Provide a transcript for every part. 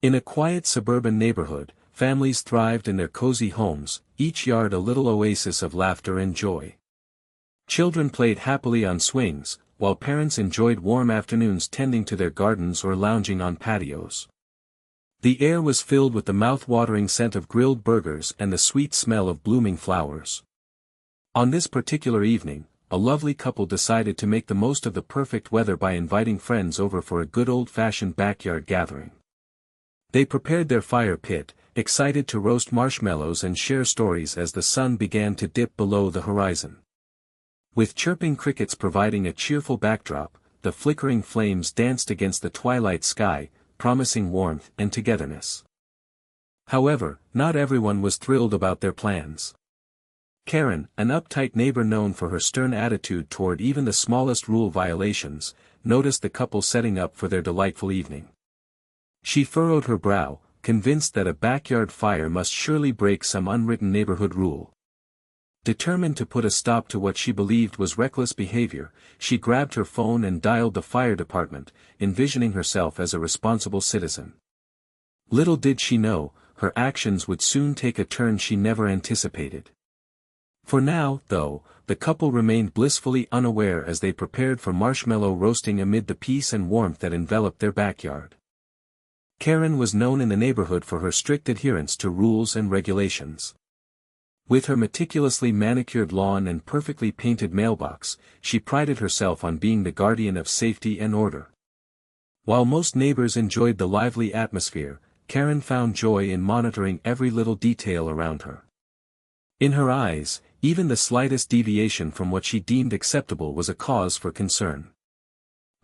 In a quiet suburban neighborhood, families thrived in their cozy homes, each yard a little oasis of laughter and joy. Children played happily on swings, while parents enjoyed warm afternoons tending to their gardens or lounging on patios. The air was filled with the mouth-watering scent of grilled burgers and the sweet smell of blooming flowers. On this particular evening, a lovely couple decided to make the most of the perfect weather by inviting friends over for a good old-fashioned backyard gathering. They prepared their fire pit, excited to roast marshmallows and share stories as the sun began to dip below the horizon. With chirping crickets providing a cheerful backdrop, the flickering flames danced against the twilight sky, promising warmth and togetherness. However, not everyone was thrilled about their plans. Karen, an uptight neighbor known for her stern attitude toward even the smallest rule violations, noticed the couple setting up for their delightful evening. She furrowed her brow, convinced that a backyard fire must surely break some unwritten neighborhood rule. Determined to put a stop to what she believed was reckless behavior, she grabbed her phone and dialed the fire department, envisioning herself as a responsible citizen. Little did she know, her actions would soon take a turn she never anticipated. For now, though, the couple remained blissfully unaware as they prepared for marshmallow roasting amid the peace and warmth that enveloped their backyard. Karen was known in the neighborhood for her strict adherence to rules and regulations. With her meticulously manicured lawn and perfectly painted mailbox, she prided herself on being the guardian of safety and order. While most neighbors enjoyed the lively atmosphere, Karen found joy in monitoring every little detail around her. In her eyes, even the slightest deviation from what she deemed acceptable was a cause for concern.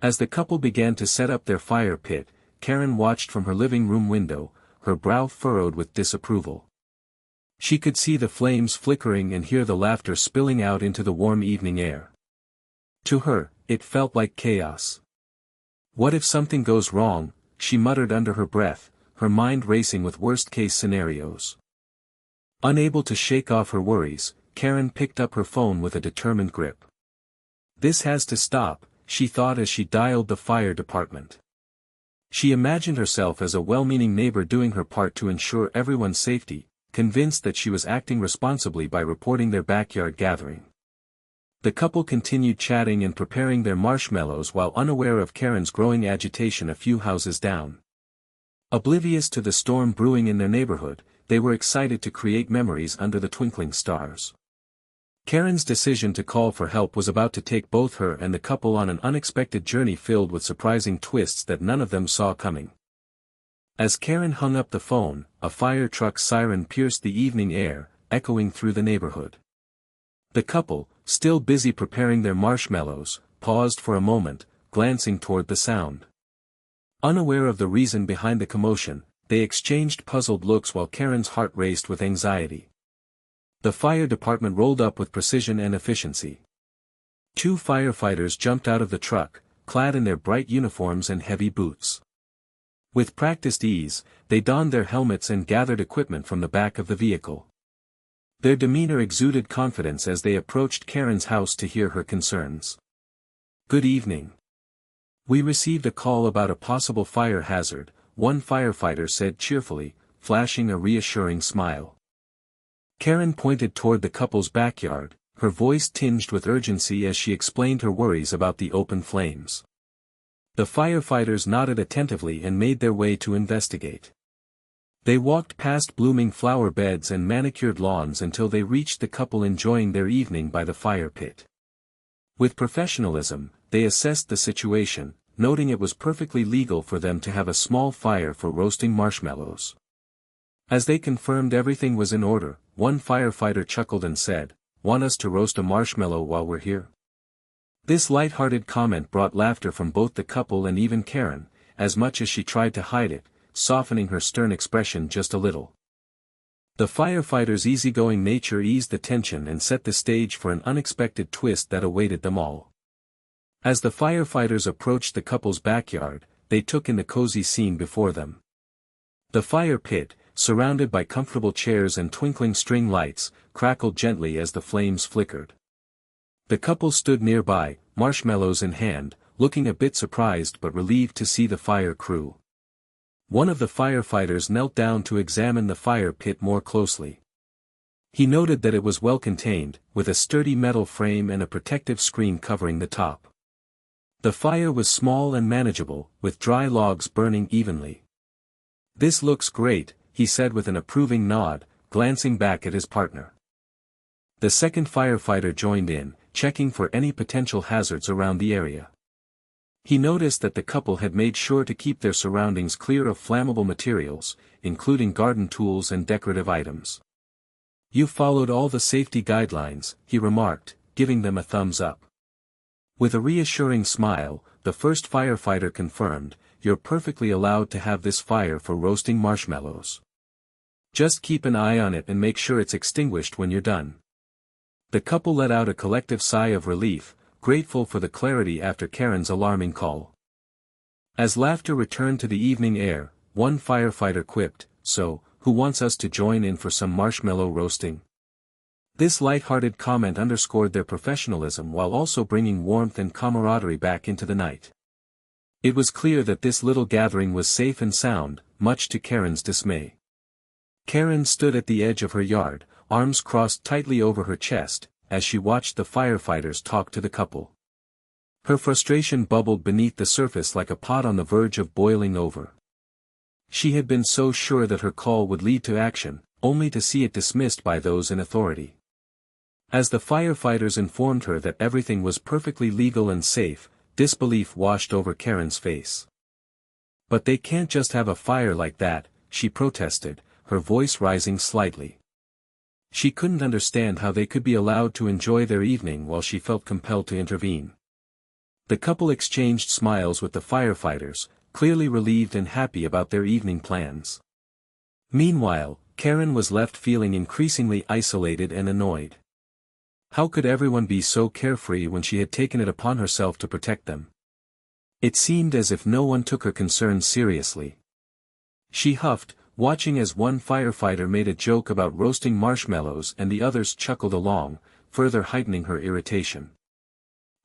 As the couple began to set up their fire pit, Karen watched from her living room window, her brow furrowed with disapproval. She could see the flames flickering and hear the laughter spilling out into the warm evening air. To her, it felt like chaos. What if something goes wrong, she muttered under her breath, her mind racing with worst-case scenarios. Unable to shake off her worries, Karen picked up her phone with a determined grip. This has to stop, she thought as she dialed the fire department. She imagined herself as a well-meaning neighbor doing her part to ensure everyone's safety, convinced that she was acting responsibly by reporting their backyard gathering. The couple continued chatting and preparing their marshmallows while unaware of Karen's growing agitation a few houses down. Oblivious to the storm brewing in their neighborhood, they were excited to create memories under the twinkling stars. Karen's decision to call for help was about to take both her and the couple on an unexpected journey filled with surprising twists that none of them saw coming. As Karen hung up the phone, a fire truck siren pierced the evening air, echoing through the neighborhood. The couple, still busy preparing their marshmallows, paused for a moment, glancing toward the sound. Unaware of the reason behind the commotion, they exchanged puzzled looks while Karen's heart raced with anxiety. The fire department rolled up with precision and efficiency. 2 firefighters jumped out of the truck, clad in their bright uniforms and heavy boots. With practiced ease, they donned their helmets and gathered equipment from the back of the vehicle. Their demeanor exuded confidence as they approached Karen's house to hear her concerns. "Good evening. We received a call about a possible fire hazard," one firefighter said cheerfully, flashing a reassuring smile. Karen pointed toward the couple's backyard, her voice tinged with urgency as she explained her worries about the open flames. The firefighters nodded attentively and made their way to investigate. They walked past blooming flower beds and manicured lawns until they reached the couple enjoying their evening by the fire pit. With professionalism, they assessed the situation, noting it was perfectly legal for them to have a small fire for roasting marshmallows. As they confirmed everything was in order, one firefighter chuckled and said, "Want us to roast a marshmallow while we're here?" This light-hearted comment brought laughter from both the couple and even Karen, as much as she tried to hide it, softening her stern expression just a little. The firefighter's easygoing nature eased the tension and set the stage for an unexpected twist that awaited them all. As the firefighters approached the couple's backyard, they took in the cozy scene before them. The fire pit, surrounded by comfortable chairs and twinkling string lights, crackled gently as the flames flickered. The couple stood nearby, marshmallows in hand, looking a bit surprised but relieved to see the fire crew. One of the firefighters knelt down to examine the fire pit more closely. He noted that it was well contained, with a sturdy metal frame and a protective screen covering the top. The fire was small and manageable, with dry logs burning evenly. "This looks great," he said with an approving nod, glancing back at his partner. The second firefighter joined in, checking for any potential hazards around the area. He noticed that the couple had made sure to keep their surroundings clear of flammable materials, including garden tools and decorative items. "You followed all the safety guidelines," he remarked, giving them a thumbs up. With a reassuring smile, the first firefighter confirmed, "You're perfectly allowed to have this fire for roasting marshmallows. Just keep an eye on it and make sure it's extinguished when you're done." The couple let out a collective sigh of relief, grateful for the clarity after Karen's alarming call. As laughter returned to the evening air, one firefighter quipped, "So, who wants us to join in for some marshmallow roasting?" This light-hearted comment underscored their professionalism while also bringing warmth and camaraderie back into the night. It was clear that this little gathering was safe and sound, much to Karen's dismay. Karen stood at the edge of her yard, arms crossed tightly over her chest, as she watched the firefighters talk to the couple. Her frustration bubbled beneath the surface like a pot on the verge of boiling over. She had been so sure that her call would lead to action, only to see it dismissed by those in authority. As the firefighters informed her that everything was perfectly legal and safe, disbelief washed over Karen's face. "But they can't just have a fire like that," she protested, her voice rising slightly. She couldn't understand how they could be allowed to enjoy their evening while she felt compelled to intervene. The couple exchanged smiles with the firefighters, clearly relieved and happy about their evening plans. Meanwhile, Karen was left feeling increasingly isolated and annoyed. How could everyone be so carefree when she had taken it upon herself to protect them? It seemed as if no one took her concerns seriously. She huffed, watching as one firefighter made a joke about roasting marshmallows and the others chuckled along, further heightening her irritation.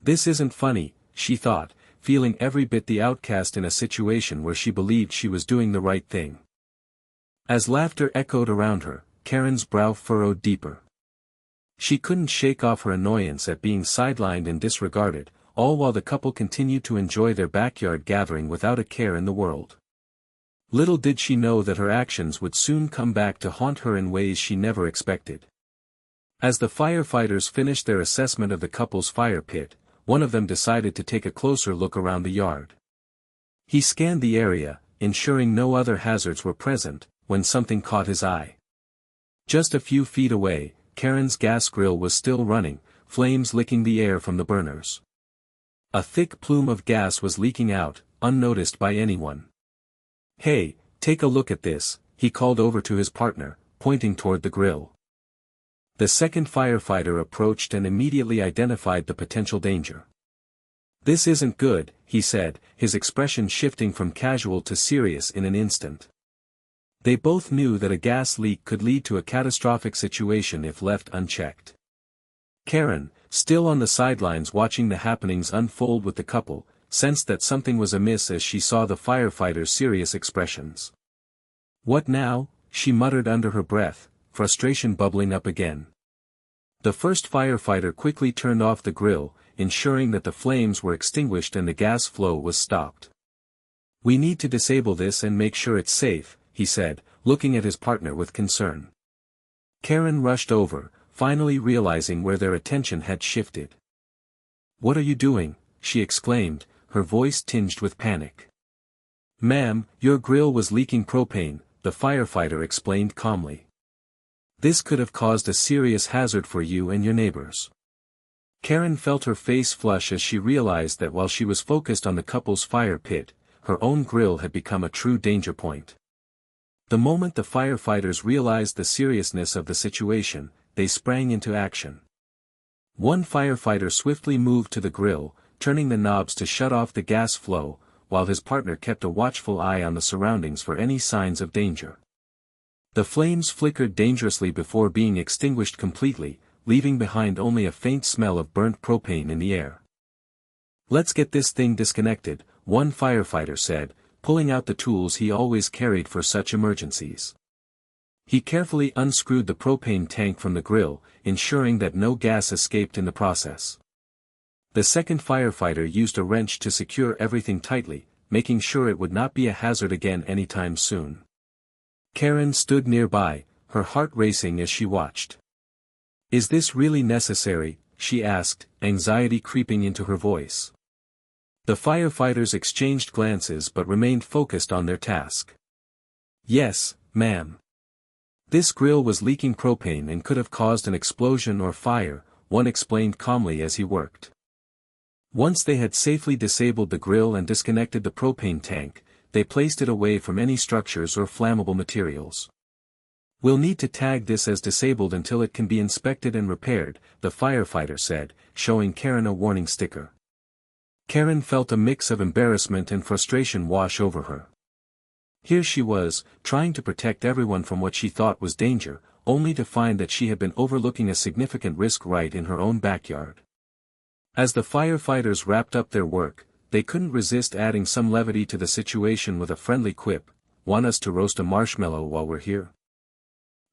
"This isn't funny," she thought, feeling every bit the outcast in a situation where she believed she was doing the right thing. As laughter echoed around her, Karen's brow furrowed deeper. She couldn't shake off her annoyance at being sidelined and disregarded, all while the couple continued to enjoy their backyard gathering without a care in the world. Little did she know that her actions would soon come back to haunt her in ways she never expected. As the firefighters finished their assessment of the couple's fire pit, one of them decided to take a closer look around the yard. He scanned the area, ensuring no other hazards were present, when something caught his eye. Just a few feet away, Karen's gas grill was still running, flames licking the air from the burners. A thick plume of gas was leaking out, unnoticed by anyone. "Hey, take a look at this," he called over to his partner, pointing toward the grill. The second firefighter approached and immediately identified the potential danger. "This isn't good," he said, his expression shifting from casual to serious in an instant. They both knew that a gas leak could lead to a catastrophic situation if left unchecked. Karen, still on the sidelines watching the happenings unfold with the couple, sensed that something was amiss as she saw the firefighters' serious expressions. "What now?" she muttered under her breath, frustration bubbling up again. The first firefighter quickly turned off the grill, ensuring that the flames were extinguished and the gas flow was stopped. "We need to disable this and make sure it's safe," he said, looking at his partner with concern. Karen rushed over, finally realizing where their attention had shifted. "What are you doing?" she exclaimed, her voice tinged with panic. "Ma'am, your grill was leaking propane," the firefighter explained calmly. "This could have caused a serious hazard for you and your neighbors." Karen felt her face flush as she realized that while she was focused on the couple's fire pit, her own grill had become a true danger point. The moment the firefighters realized the seriousness of the situation, they sprang into action. One firefighter swiftly moved to the grill, turning the knobs to shut off the gas flow, while his partner kept a watchful eye on the surroundings for any signs of danger. The flames flickered dangerously before being extinguished completely, leaving behind only a faint smell of burnt propane in the air. "Let's get this thing disconnected," one firefighter said, pulling out the tools he always carried for such emergencies. He carefully unscrewed the propane tank from the grill, ensuring that no gas escaped in the process. The second firefighter used a wrench to secure everything tightly, making sure it would not be a hazard again anytime soon. Karen stood nearby, her heart racing as she watched. "Is this really necessary?" she asked, anxiety creeping into her voice. The firefighters exchanged glances but remained focused on their task. "Yes, ma'am. This grill was leaking propane and could have caused an explosion or fire," one explained calmly as he worked. Once they had safely disabled the grill and disconnected the propane tank, they placed it away from any structures or flammable materials. "We'll need to tag this as disabled until it can be inspected and repaired," the firefighter said, showing Karen a warning sticker. Karen felt a mix of embarrassment and frustration wash over her. Here she was, trying to protect everyone from what she thought was danger, only to find that she had been overlooking a significant risk right in her own backyard. As the firefighters wrapped up their work, they couldn't resist adding some levity to the situation with a friendly quip, "Want us to roast a marshmallow while we're here?"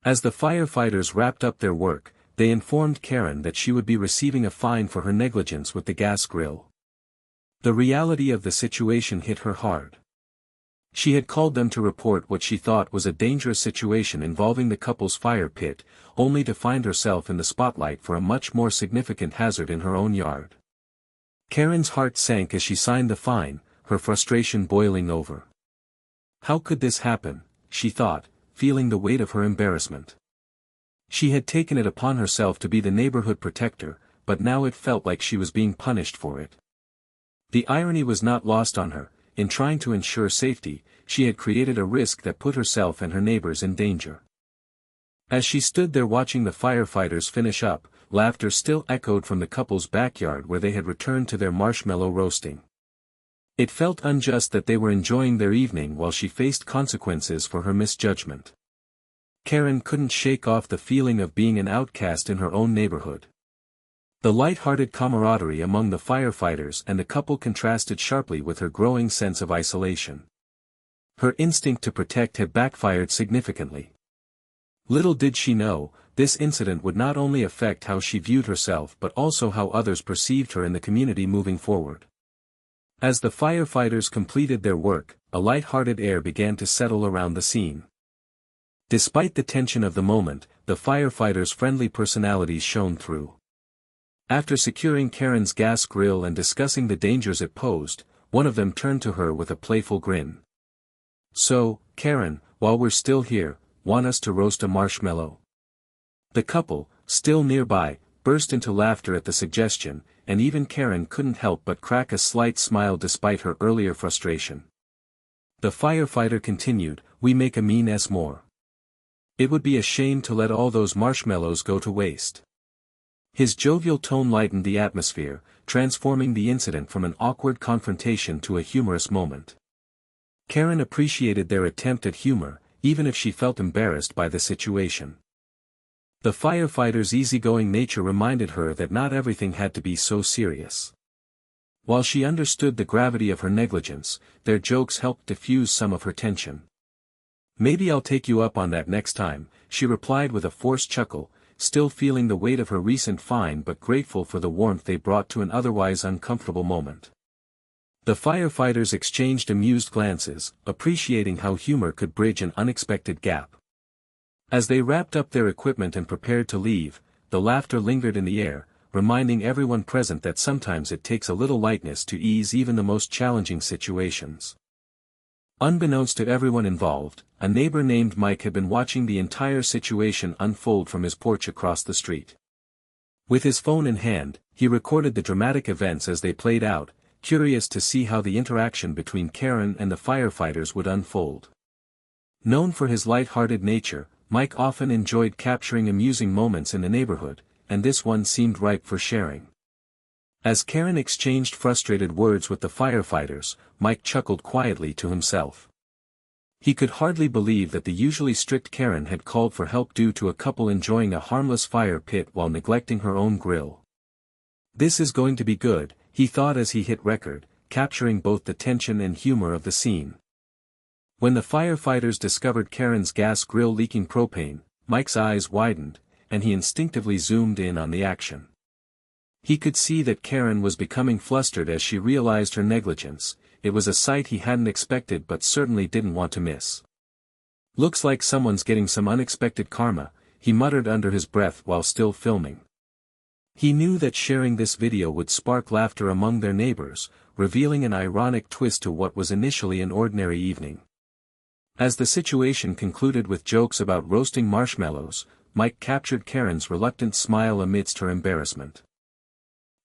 As the firefighters wrapped up their work, they informed Karen that she would be receiving a fine for her negligence with the gas grill. The reality of the situation hit her hard. She had called them to report what she thought was a dangerous situation involving the couple's fire pit, only to find herself in the spotlight for a much more significant hazard in her own yard. Karen's heart sank as she signed the fine, her frustration boiling over. How could this happen, she thought, feeling the weight of her embarrassment. She had taken it upon herself to be the neighborhood protector, but now it felt like she was being punished for it. The irony was not lost on her. In trying to ensure safety, she had created a risk that put herself and her neighbors in danger. As she stood there watching the firefighters finish up, laughter still echoed from the couple's backyard where they had returned to their marshmallow roasting. It felt unjust that they were enjoying their evening while she faced consequences for her misjudgment. Karen couldn't shake off the feeling of being an outcast in her own neighborhood. The light-hearted camaraderie among the firefighters and the couple contrasted sharply with her growing sense of isolation. Her instinct to protect had backfired significantly. Little did she know, this incident would not only affect how she viewed herself but also how others perceived her in the community moving forward. As the firefighters completed their work, a light-hearted air began to settle around the scene. Despite the tension of the moment, the firefighters' friendly personalities shone through. After securing Karen's gas grill and discussing the dangers it posed, one of them turned to her with a playful grin. "So, Karen, while we're still here, want us to roast a marshmallow?" The couple, still nearby, burst into laughter at the suggestion, and even Karen couldn't help but crack a slight smile despite her earlier frustration. The firefighter continued, "We make a mean S more. It would be a shame to let all those marshmallows go to waste." His jovial tone lightened the atmosphere, transforming the incident from an awkward confrontation to a humorous moment. Karen appreciated their attempt at humor, even if she felt embarrassed by the situation. The firefighter's easygoing nature reminded her that not everything had to be so serious. While she understood the gravity of her negligence, their jokes helped diffuse some of her tension. "Maybe I'll take you up on that next time," she replied with a forced chuckle, still feeling the weight of her recent fine but grateful for the warmth they brought to an otherwise uncomfortable moment. The firefighters exchanged amused glances, appreciating how humor could bridge an unexpected gap. As they wrapped up their equipment and prepared to leave, the laughter lingered in the air, reminding everyone present that sometimes it takes a little lightness to ease even the most challenging situations. Unbeknownst to everyone involved, a neighbor named Mike had been watching the entire situation unfold from his porch across the street. With his phone in hand, he recorded the dramatic events as they played out, curious to see how the interaction between Karen and the firefighters would unfold. Known for his light-hearted nature, Mike often enjoyed capturing amusing moments in the neighborhood, and this one seemed ripe for sharing. As Karen exchanged frustrated words with the firefighters, Mike chuckled quietly to himself. He could hardly believe that the usually strict Karen had called for help due to a couple enjoying a harmless fire pit while neglecting her own grill. "This is going to be good," he thought as he hit record, capturing both the tension and humor of the scene. When the firefighters discovered Karen's gas grill leaking propane, Mike's eyes widened, and he instinctively zoomed in on the action. He could see that Karen was becoming flustered as she realized her negligence. It was a sight he hadn't expected but certainly didn't want to miss. "Looks like someone's getting some unexpected karma," he muttered under his breath while still filming. He knew that sharing this video would spark laughter among their neighbors, revealing an ironic twist to what was initially an ordinary evening. As the situation concluded with jokes about roasting marshmallows, Mike captured Karen's reluctant smile amidst her embarrassment.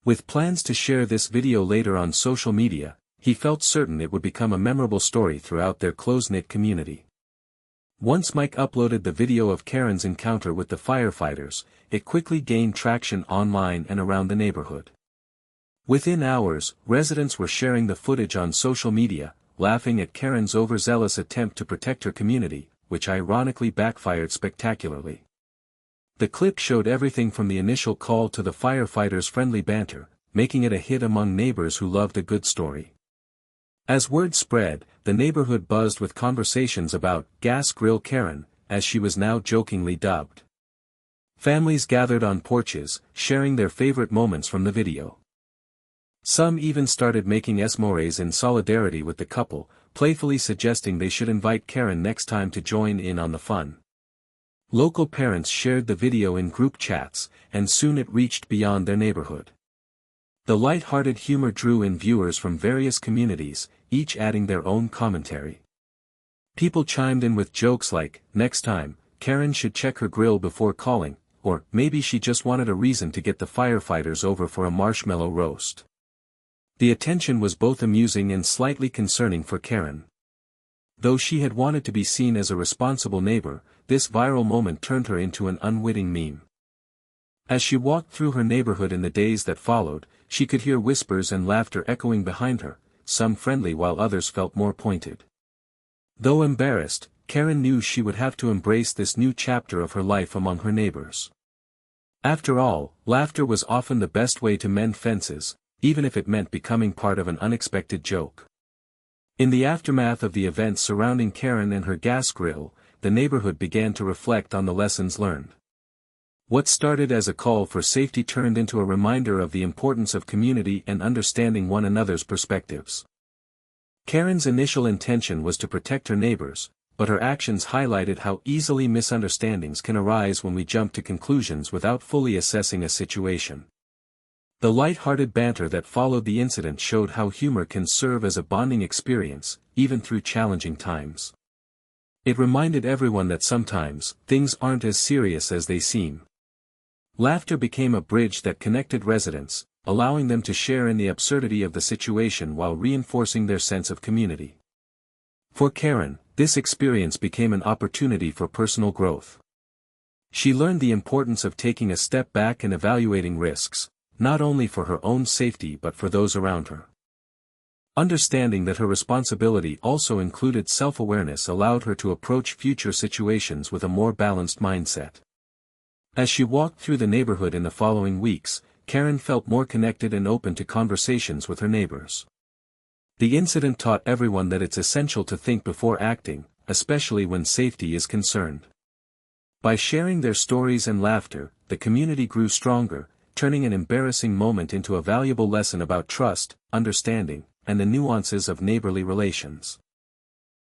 With plans to share this video later on social media, he felt certain it would become a memorable story throughout their close-knit community. Once Mike uploaded the video of Karen's encounter with the firefighters, it quickly gained traction online and around the neighborhood. Within hours, residents were sharing the footage on social media, laughing at Karen's overzealous attempt to protect her community, which ironically backfired spectacularly. The clip showed everything from the initial call to the firefighters' friendly banter, making it a hit among neighbors who loved a good story. As word spread, the neighborhood buzzed with conversations about Gas Grill Karen, as she was now jokingly dubbed. Families gathered on porches, sharing their favorite moments from the video. Some even started making s'mores in solidarity with the couple, playfully suggesting they should invite Karen next time to join in on the fun. Local parents shared the video in group chats, and soon it reached beyond their neighborhood. The light-hearted humor drew in viewers from various communities, each adding their own commentary. People chimed in with jokes like, "Next time, Karen should check her grill before calling," or "Maybe she just wanted a reason to get the firefighters over for a marshmallow roast." The attention was both amusing and slightly concerning for Karen. Though she had wanted to be seen as a responsible neighbor, this viral moment turned her into an unwitting meme. As she walked through her neighborhood in the days that followed, she could hear whispers and laughter echoing behind her, some friendly while others felt more pointed. Though embarrassed, Karen knew she would have to embrace this new chapter of her life among her neighbors. After all, laughter was often the best way to mend fences, even if it meant becoming part of an unexpected joke. In the aftermath of the events surrounding Karen and her gas grill, the neighborhood began to reflect on the lessons learned. What started as a call for safety turned into a reminder of the importance of community and understanding one another's perspectives. Karen's initial intention was to protect her neighbors, but her actions highlighted how easily misunderstandings can arise when we jump to conclusions without fully assessing a situation. The light-hearted banter that followed the incident showed how humor can serve as a bonding experience, even through challenging times. It reminded everyone that sometimes, things aren't as serious as they seem. Laughter became a bridge that connected residents, allowing them to share in the absurdity of the situation while reinforcing their sense of community. For Karen, this experience became an opportunity for personal growth. She learned the importance of taking a step back and evaluating risks, not only for her own safety but for those around her. Understanding that her responsibility also included self-awareness allowed her to approach future situations with a more balanced mindset. As she walked through the neighborhood in the following weeks, Karen felt more connected and open to conversations with her neighbors. The incident taught everyone that it's essential to think before acting, especially when safety is concerned. By sharing their stories and laughter, the community grew stronger, turning an embarrassing moment into a valuable lesson about trust, understanding, and the nuances of neighborly relations.